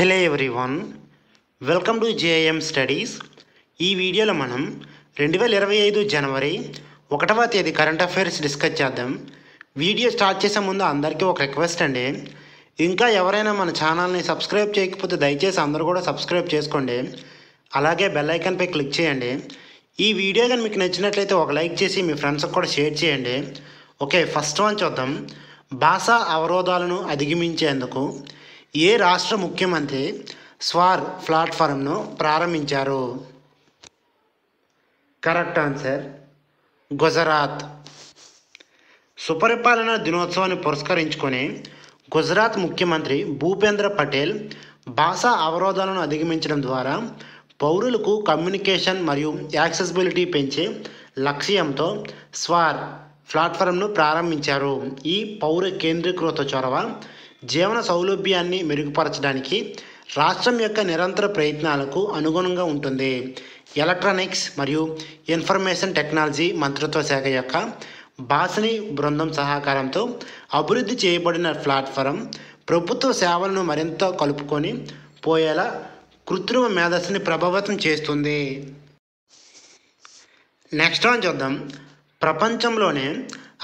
Hello everyone, welcome to JM studies. ఈ వీడియోలో మనం 2025 జనవరి 1వ తేదీ కరెంట్ అఫైర్స్ డిస్కస్ చేద్దాం. వీడియో స్టార్ట్ చేసే ముందు అందరికీ ఒక రిక్వెస్ట్ అండి, ఇంకా ఎవరైనా మన ఛానల్ని సబ్స్క్రైబ్ చేయకపోతే దయచేసి అందరూ కూడా సబ్స్క్రైబ్ చేసుకోండి. అలాగే బెల్ ఐకాన్పై క్లిక్ చేయండి. ఈ వీడియో కానీ మీకు నచ్చినట్లయితే ఒక లైక్ చేసి మీ ఫ్రెండ్స్కి కూడా షేర్ చేయండి. ఓకే, ఫస్ట్ వన్ చూద్దాం. భాషా అవరోధాలను అధిగమించేందుకు ఏ రాష్ట్ర ముఖ్యమంత్రి స్వార్ ప్లాట్ఫారంను ప్రారంభించారు? Correct answer Gujarat. సుపరిపాలన దినోత్సవాన్ని పురస్కరించుకొని గుజరాత్ ముఖ్యమంత్రి భూపేంద్ర పటేల్ భాషా అవరోధాలను అధిగమించడం ద్వారా పౌరులకు కమ్యూనికేషన్ మరియు యాక్సెసిబిలిటీ పెంచే లక్ష్యంతో స్వార్ ప్లాట్ఫారంను ప్రారంభించారు. ఈ పౌర కేంద్రీకృత చొరవ జీవన సౌలభ్యాన్ని మెరుగుపరచడానికి రాష్ట్రం యొక్క నిరంతర ప్రయత్నాలకు అనుగుణంగా ఉంటుంది. ఎలక్ట్రానిక్స్ మరియు ఇన్ఫర్మేషన్ టెక్నాలజీ మంత్రిత్వ శాఖ యొక్క భాషని బృందం సహకారంతో అభివృద్ధి చేయబడిన ప్లాట్ఫారం ప్రభుత్వ సేవలను మరింత కలుపుకొని పోయేలా కృత్రిమ మేధస్సుని ప్రభావితం చేస్తుంది. నెక్స్ట్ వన్ చూద్దాం. ప్రపంచంలోనే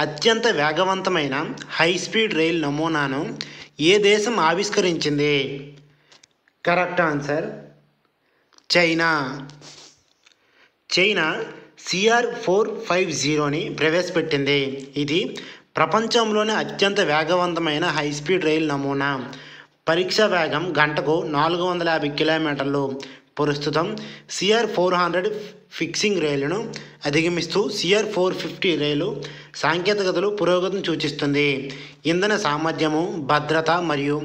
అత్యంత వేగవంతమైన హై స్పీడ్ రైల్ నమూనాను ఏ దేశం ఆవిష్కరించింది? Correct answer China. చైనా CR450ని ప్రవేశపెట్టింది. ఇది ప్రపంచంలోనే అత్యంత వేగవంతమైన హై స్పీడ్ రైల్ నమూనా. పరీక్ష వేగం గంటకు 450 కిలోమీటర్లు. ప్రస్తుతం CR400 ఫిక్సింగ్ రైలును అధిగమిస్తూ CR450 రైలు సాంకేతికతలు పురోగతిని సూచిస్తుంది. ఇంధన సామర్థ్యము, భద్రత మరియు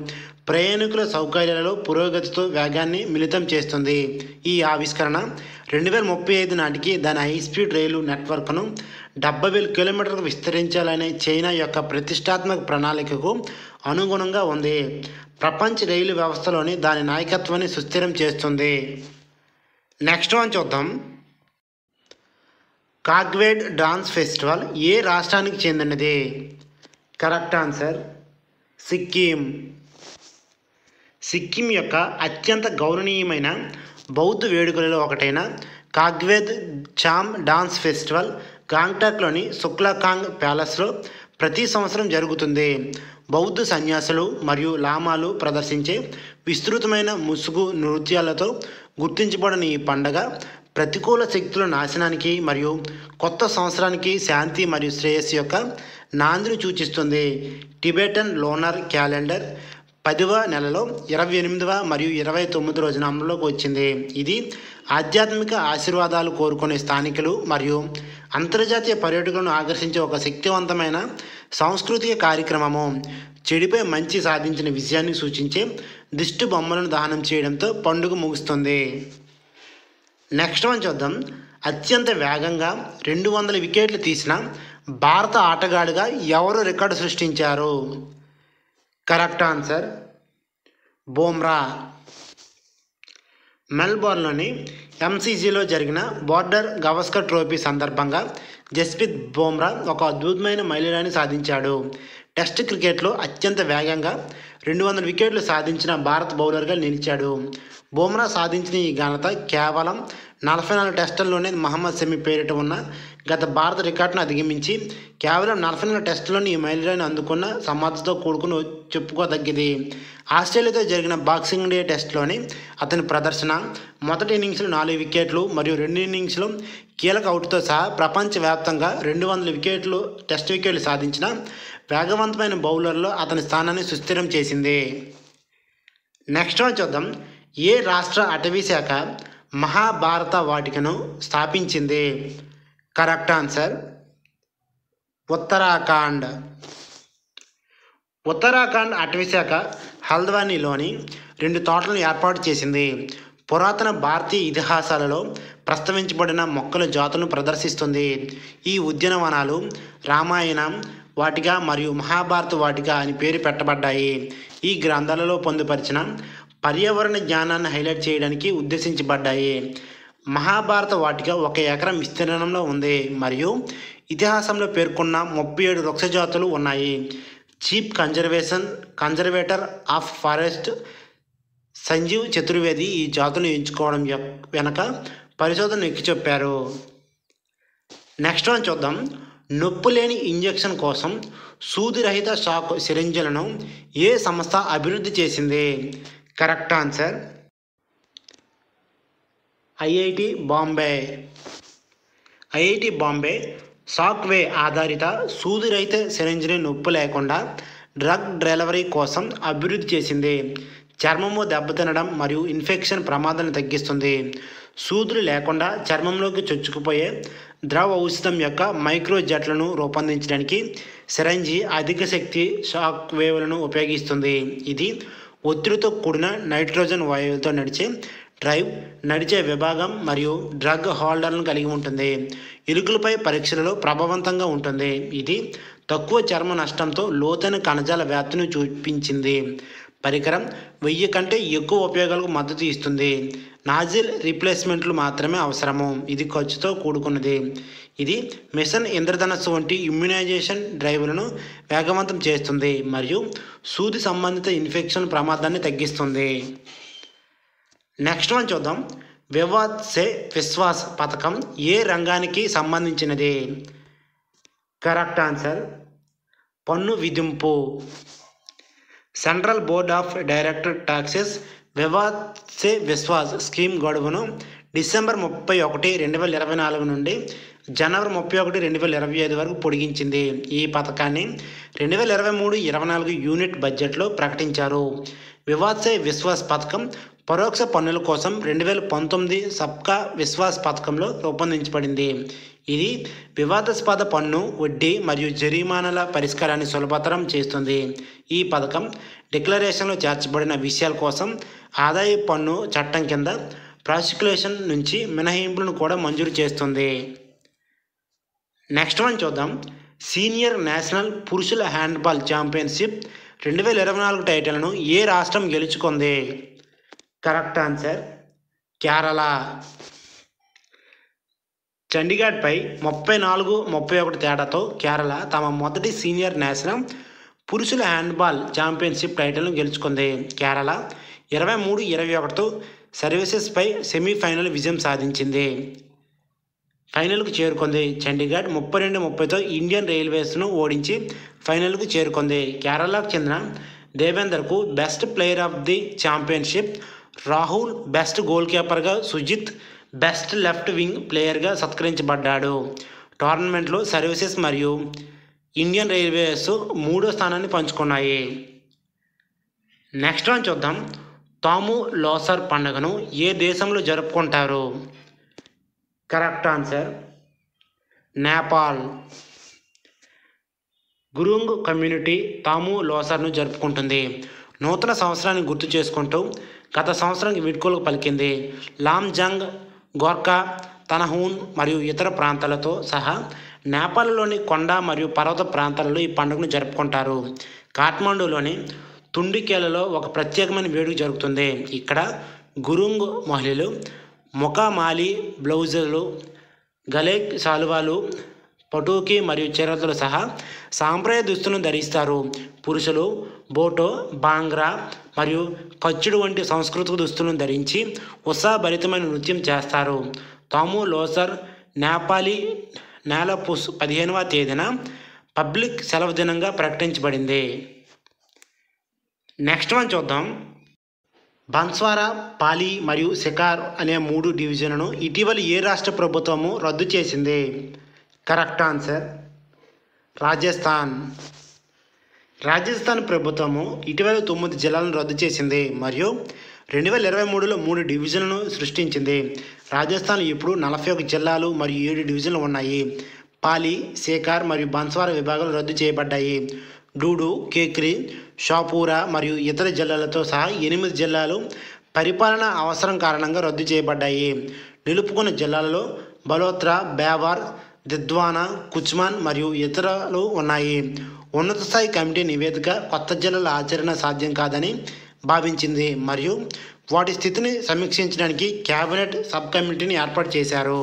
ప్రయాణికుల సౌకర్యాలలో పురోగతితో వేగాన్ని మిళితం చేస్తుంది. ఈ ఆవిష్కరణ 2035 నాటికి దాని హై స్పీడ్ రైలు నెట్వర్క్ను 70,000 కిలోమీటర్లకు విస్తరించాలనే చైనా యొక్క ప్రతిష్టాత్మక ప్రణాళికకు అనుగుణంగా ఉంది. ప్రపంచ రైలు వ్యవస్థలోని దాని నాయకత్వాన్ని సుస్థిరం చేస్తుంది. నెక్స్ట్ వన్ చూద్దాం. కాగ్వేడ్ డాన్స్ ఫెస్టివల్ ఏ రాష్ట్రానికి చెందినది? Correct answer Sikkim. సిక్కిం యొక్క అత్యంత గౌరవనీయమైన బౌద్ధ వేడుకలలో ఒకటైన కాగ్వేద్ చామ్ డాన్స్ ఫెస్టివల్ గాంగ్టాక్లోని సుక్లాకాంగ్ ప్యాలెస్లో ప్రతి సంవత్సరం జరుగుతుంది. బౌద్ధ సన్యాసులు మరియు లామాలు ప్రదర్శించే విస్తృతమైన ముసుగు నృత్యాలతో గుర్తించబడిన ఈ పండుగ ప్రతికూల శక్తుల నాశనానికి మరియు కొత్త సంవత్సరానికి శాంతి మరియు శ్రేయస్సు యొక్క నాందిని సూచిస్తుంది. టిబెటన్ లోనర్ క్యాలెండర్ 10వ నెలలో 28వ మరియు 29వ రోజున అమలులోకి వచ్చింది. ఇది ఆధ్యాత్మిక ఆశీర్వాదాలు కోరుకునే స్థానికులు మరియు అంతర్జాతీయ పర్యాటకులను ఆకర్షించే ఒక శక్తివంతమైన సాంస్కృతిక కార్యక్రమము. చెడుపై మంచి సాధించిన విజయాన్ని సూచించే దిష్టి బొమ్మలను దహనం చేయడంతో పండుగ ముగుస్తుంది. నెక్స్ట్ వన్ చూద్దాం. అత్యంత వేగంగా 200 వికెట్లు తీసిన భారత ఆటగాడిగా ఎవరు రికార్డు సృష్టించారు? Correct answer Bumrah. మెల్బోర్న్లోని MCGలో జరిగిన బోర్డర్ గవస్కర్ ట్రోఫీ సందర్భంగా జస్ప్రీత్ బుమ్రా ఒక అద్భుతమైన మైలురాయిని సాధించాడు. టెస్ట్ క్రికెట్లో అత్యంత వేగంగా 200 వికెట్లు సాధించిన భారత బౌలర్గా నిలిచాడు. బుమ్రా సాధించిన ఈ ఘనత కేవలం 44 టెస్టుల్లోనే మహమ్మద్ షమి పేరిట ఉన్న గత భారత రికార్డును అధిగమించి కేవలం 44 టెస్టుల్లోని ఈ మైలురాయిని అందుకున్న సమర్థతతో కూడుకుని చెప్పుకోదగ్గది. ఆస్ట్రేలియాతో జరిగిన బాక్సింగ్ డే టెస్ట్లోని అతని ప్రదర్శన మొదటి ఇన్నింగ్స్లో 4 వికెట్లు మరియు 2 ఇన్నింగ్స్లో కీలక అవుట్తో సహా ప్రపంచవ్యాప్తంగా 200 టెస్ట్ వికెట్లు సాధించిన వేగవంతమైన బౌలర్లో అతని స్థానాన్ని సుస్థిరం చేసింది. నెక్స్ట్ వన్ చూద్దాం. ఏ రాష్ట్ర అటవీ శాఖ మహాభారత వాటికను స్థాపించింది? Correct answer Uttarakhand. ఉత్తరాఖండ్ అటవీ శాఖ హల్ద్వానీలోని 2 తోటలను ఏర్పాటు చేసింది. పురాతన భారతీయ ఇతిహాసాలలో ప్రస్తావించబడిన మొక్కల జాతులను ప్రదర్శిస్తుంది. ఈ ఉద్యానవనాలు రామాయణం వాటిక మరియు మహాభారత వాటిక అని పేరు పెట్టబడ్డాయి. ఈ గ్రంథాలలో పొందుపరిచిన పర్యావరణ జ్ఞానాన్ని హైలైట్ చేయడానికి ఉద్దేశించబడ్డాయి. మహాభారత వాటిక 1 ఎకరం విస్తీర్ణంలో ఉంది మరియు ఇతిహాసంలో పేర్కొన్న 37 వృక్ష జాతులు ఉన్నాయి. Chief conservator of forest Sanjiv Chaturvedi ఈ జాతును ఎంచుకోవడం వెనక పరిశోధన ఎక్కి చెప్పారు. నెక్స్ట్ వన్ చూద్దాం. నొప్పి లేని ఇంజెక్షన్ కోసం సూదిరహిత షాక్ సిరింజులను ఏ సంస్థ అభివృద్ధి చేసింది? Correct answer IIT Bombay. IIT Bombay shock వే ఆధారిత సూదిరహిత సిరింజ్ని నొప్పి లేకుండా డ్రగ్ డెలివరీ కోసం అభివృద్ధి చేసింది. చర్మము దెబ్బతినడం మరియు ఇన్ఫెక్షన్ ప్రమాదాన్ని తగ్గిస్తుంది. సూదులు లేకుండా చర్మంలోకి చొచ్చుకుపోయే ద్రవ ఔషధం యొక్క మైక్రో జెట్లను రూపొందించడానికి సిరంజి అధిక శక్తి షాక్ వేవ్లను ఉపయోగిస్తుంది. ఇది ఒత్తిడితో కూడిన నైట్రోజన్ వాయువులతో నడిచే విభాగం మరియు డ్రగ్ హోల్డర్లను కలిగి ఉంటుంది. ఎలుకలపై పరీక్షలలో ప్రభావవంతంగా ఉంటుంది. ఇది తక్కువ చర్మ నష్టంతో లోతైన కణజాల వ్యాప్తిని చూపించింది. పరికరం 1000 కంటే ఎక్కువ ఉపయోగాలకు మద్దతు ఇస్తుంది. నాజిల్ రీప్లేస్మెంట్లు మాత్రమే అవసరము. ఇది ఖర్చుతో కూడుకున్నది. ఇది మిషన్ ఇంద్రధనస్సు వంటి ఇమ్యునైజేషన్ డ్రైవ్లను వేగవంతం చేస్తుంది మరియు సూది సంబంధిత ఇన్ఫెక్షన్ ప్రమాదాన్ని తగ్గిస్తుంది. నెక్స్ట్ వన్ చూద్దాం. వివాద్ సే విశ్వాస్ పథకం ఏ రంగానికి సంబంధించినది? కరెక్ట్ ఆన్సర్ పన్ను విధింపు. Central board of director taxes Vivad se Vishwas scheme గడువును డిసెంబర్ 31, 2024 నుండి జనవరి 31, 2025 వరకు పొడిగించింది. ఈ పథకాన్ని 2023-24 యూనిట్ బడ్జెట్లో ప్రకటించారు. వివాద్ సే విశ్వాస్ పథకం పరోక్ష పన్నుల కోసం 2019 సబ్కా విశ్వాస్ పథకంలో రూపొందించబడింది. ఇది వివాదాస్పద పన్ను, వడ్డీ మరియు జరిమానాల పరిష్కారాన్ని సులభతరం చేస్తుంది. ఈ పథకం డిక్లరేషన్లో చేర్చబడిన విషయాల కోసం ఆదాయ పన్ను చట్టం కింద ప్రాసిక్యూషన్ నుంచి మినహాయింపులను కూడా మంజూరు చేస్తుంది. నెక్స్ట్ వన్ చూద్దాం. సీనియర్ నేషనల్ పురుషుల హ్యాండ్బాల్ ఛాంపియన్షిప్ 2024 టైటిల్ను ఏ రాష్ట్రం గెలుచుకుంది? Correct answer Kerala. చండీగఢ్పై 34-31 తేడాతో కేరళ తమ మొదటి సీనియర్ నేషనల్ పురుషుల హ్యాండ్బాల్ ఛాంపియన్షిప్ టైటిల్ను గెలుచుకుంది. కేరళ 23-21తో సర్వీసెస్పై సెమీఫైనల్ విజయం సాధించింది. ఫైనల్కు చేరుకుంది. చండీగఢ్ 32-30తో ఇండియన్ రైల్వేస్ను ఓడించి ఫైనల్కు చేరుకుంది. కేరళకు చెందిన దేవేందర్కు best player of the championship, Rahul best goal కీపర్గా, సుజిత్ బెస్ట్ లెఫ్ట్ వింగ్ ప్లేయర్గా సత్కరించబడ్డాడు. టోర్నమెంట్లో సర్వీసెస్ మరియు ఇండియన్ రైల్వేస్ 3వ స్థానాన్ని పంచుకున్నాయి. నెక్స్ట్ వన్ చూద్దాం. తాము లోసర్ పండుగను ఏ దేశంలో జరుపుకుంటారు? Correct answer Nepal. Gurung community తాము లోసర్ను జరుపుకుంటుంది. నూతన సంవత్సరాన్ని గుర్తు చేసుకుంటూ గత సంవత్సరం వీడ్కోలుకు పలికింది. లామ్జంగ్, గోర్ఖా, తనహూన్ మరియు ఇతర ప్రాంతాలతో సహా నేపాల్లోని కొండ మరియు పర్వత ప్రాంతాలలో ఈ పండుగను జరుపుకుంటారు. కాఠ్మండూలోని తుండికేలలో ఒక ప్రత్యేకమైన వేడుక జరుగుతుంది. ఇక్కడ గురుంగ్ మహిళలు ముఖమాలి బ్లౌజులు, గలేక్ శాలువాలు, పటూకి మరియు చీరలతో సహా సాంప్రదాయ దుస్తులను ధరిస్తారు. పురుషులు బోటో, బాంగ్రా మరియు కచ్చుడు వంటి సాంస్కృతిక దుస్తులను ధరించి ఉత్సాహభరితమైన నృత్యం చేస్తారు. తాము లోసర్ నేపాలీ నేల 15వ తేదీన పబ్లిక్ సెలవు దినంగా ప్రకటించబడింది. నెక్స్ట్ వన్ చూద్దాం. బన్స్వారా, పాలి మరియు సికార్ అనే 3 డివిజన్లను ఇటీవల ఏ రాష్ట్ర ప్రభుత్వము రద్దు చేసింది? Correct answer Rajasthan. రాజస్థాన్ ప్రభుత్వము ఇటీవల 9 జిల్లాలను రద్దు చేసింది మరియు 2023లో 3 డివిజన్లను సృష్టించింది. రాజస్థాన్ ఇప్పుడు 41 జిల్లాలు మరియు 7 డివిజన్లు ఉన్నాయి. పాలి, సికార్ మరియు బన్స్వారా విభాగాలు రద్దు చేయబడ్డాయి. డూడు, కేక్రి, షాపూరా మరియు ఇతర జిల్లాలతో సహా 8 జిల్లాలు పరిపాలన అవసరం కారణంగా రద్దు చేయబడ్డాయి. నిలుపుకున్న జిల్లాలలో బలోత్రా, బేవార్, దిద్వానా, కుచ్మాన్ మరియు ఇతరులు ఉన్నాయి. ఉన్నత స్థాయి కమిటీ నివేదిక కొత్త జిల్లాల ఆచరణ సాధ్యం కాదని భావించింది మరియు వాటి స్థితిని సమీక్షించడానికి కేబినెట్ సబ్ కమిటీని ఏర్పాటు చేశారు.